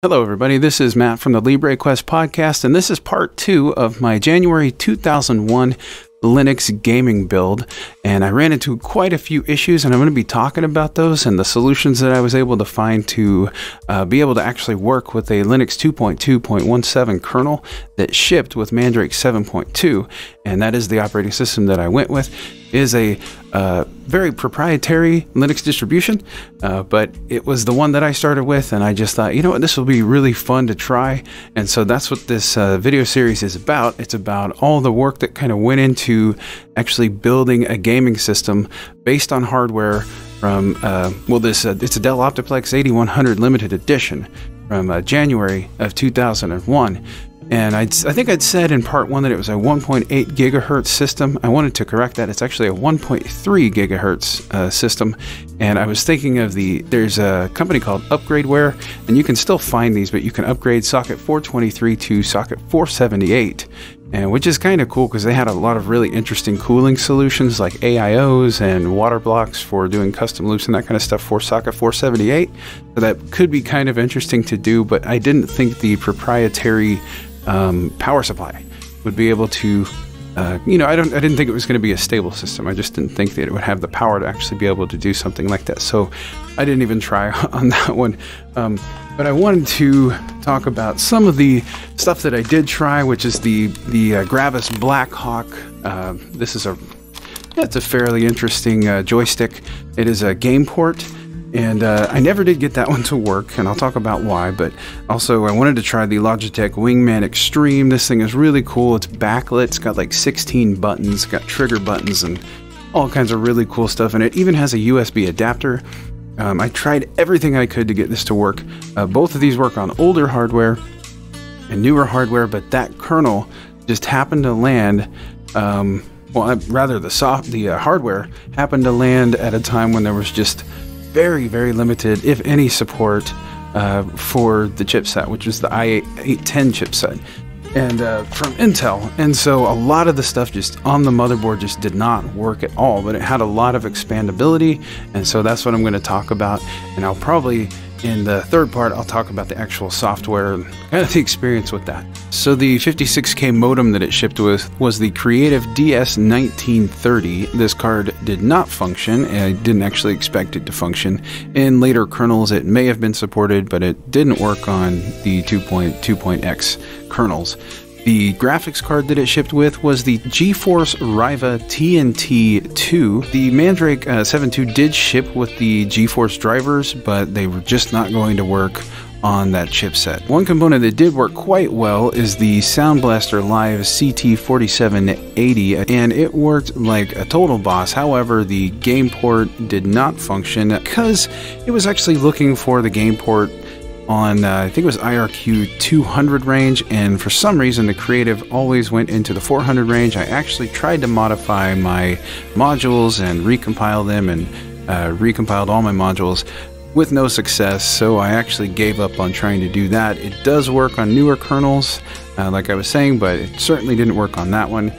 Hello, everybody. This is Matt from the LIbreQuest podcast, and this is part 2 of my January 2001 Linux gaming build. And I ran into quite a few issues, and I'm going to be talking about those and the solutions that I was able to find to be able to actually work with a Linux 2.2.17 kernel that shipped with Mandrake 7.2, and that is the operating system that I went with. It is a very proprietary Linux distribution, but it was the one that I started with, and I just thought, you know what, this will be really fun to try. And so that's what this video series is about. It's about all the work that kind of went into actually building a gaming system based on hardware from, it's a Dell Optiplex 8100 limited edition from January of 2001. And I think I'd said in part 1 that it was a 1.8 gigahertz system. I wanted to correct that. It's actually a 1.3 gigahertz system. And I was thinking of there's a company called Upgradeware, and you can still find these, but you can upgrade socket 423 to socket 478. And which is kind of cool because they had a lot of really interesting cooling solutions like AIOs and water blocks for doing custom loops and that kind of stuff for socket 478. So that could be kind of interesting to do, but I didn't think the proprietary power supply would be able to, I didn't think it was going to be a stable system. I just didn't think that it would have the power to actually be able to do something like that. So I didn't even try on that one. But I wanted to talk about some of the stuff that I did try, which is the Gravis Blackhawk. This is it's a fairly interesting joystick. It is a game port. And I never did get that one to work, and I'll talk about why. But also, I wanted to try the Logitech Wingman Extreme. This thing is really cool. It's backlit. It's got like 16 buttons, got trigger buttons, and all kinds of really cool stuff. And it even has a USB adapter. I tried everything I could to get this to work. Both of these work on older hardware and newer hardware, but that kernel just happened to land. The hardware happened to land at a time when there was just very, very limited, if any, support for the chipset, which was the i810 chipset, and from Intel. And so a lot of the stuff just on the motherboard just did not work at all, but it had a lot of expandability, and so that's what I'm going to talk about. And I'll probably, in the third part, I'll talk about the actual software and kind of the experience with that. So the 56K modem that it shipped with was the Creative DS1930. This card did not function, and I didn't actually expect it to function. In later kernels, it may have been supported, but it didn't work on the 2.2.x kernels. The graphics card that it shipped with was the GeForce Riva TNT2. The Mandrake 7.2 did ship with the GeForce drivers, but they were just not going to work on that chipset. One component that did work quite well is the Sound Blaster Live CT4780, and it worked like a total boss. However, the game port did not function because it was actually looking for the game port on, I think it was IRQ 200 range, and for some reason the Creative always went into the 400 range. I actually tried to modify my modules and recompile them, and recompiled all my modules with no success, so I actually gave up on trying to do that. It does work on newer kernels, like I was saying, but it certainly didn't work on that one.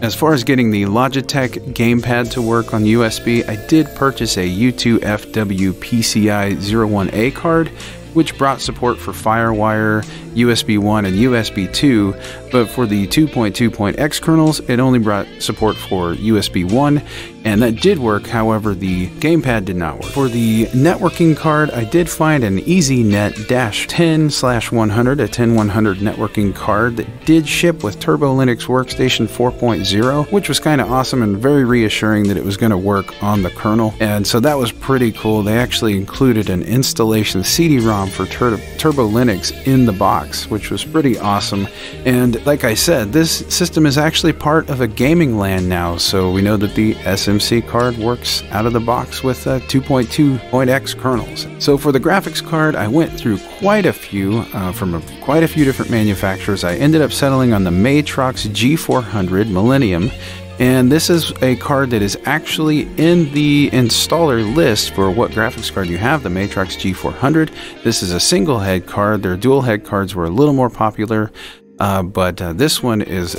As far as getting the Logitech gamepad to work on USB, I did purchase a U2FW PCI 01A card, which brought support for FireWire, USB 1, and USB 2, but for the 2.2.x kernels, it only brought support for USB 1, and that did work. However, the gamepad did not work. For the networking card, I did find an EasyNet-10/100, a 10100 networking card that did ship with Turbo Linux Workstation 4.0, which was kind of awesome and very reassuring that it was going to work on the kernel, and so that was pretty cool. They actually included an installation CD-ROM for Turbo Linux in the box, which was pretty awesome. And like I said, this system is actually part of a gaming LAN now, so we know that the SMC card works out of the box with 2.2.x kernels. So for the graphics card, I went through quite a few from quite a few different manufacturers. I ended up settling on the Matrox G400 Millennium, and this is a card that is actually in the installer list for what graphics card you have, the Matrox G400. This is a single head card. Their dual head cards were a little more popular. but this one is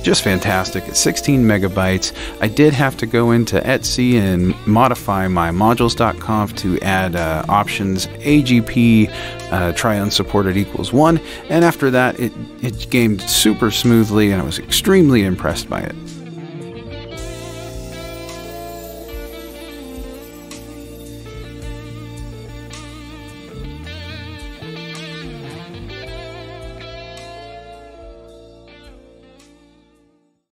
just fantastic. It's 16 megabytes. I did have to go into Etsy and modify my modules.conf to add options AGP try unsupported equals 1, and after that it gamed super smoothly, and I was extremely impressed by it.